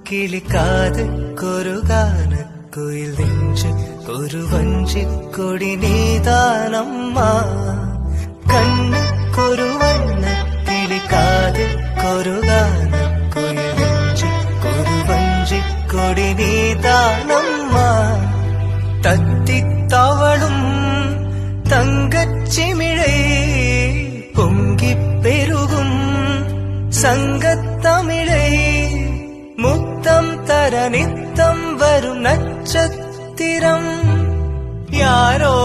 കിളിക്കാത് കൊരുകാന കുയിൽ നെഞ്ച് ഒരു വഞ്ചിക്കൊടി നീതാനമ്മ കണ്ണ് കൊരുവണ്ണ കിളിക്കാത് കൊരുകാന കുയിൽ നെഞ്ച് ഒരു വഞ്ചിക്കൊടി നീതാനമ്മ തത്തിത്തവളും തങ്കച്ചിമിഴை പൊങ്കിപ്പെരുകും സംഗത്തമിഴை முத்தம் தர நித்தம் வரும் நட்சத்திரம் யாரோ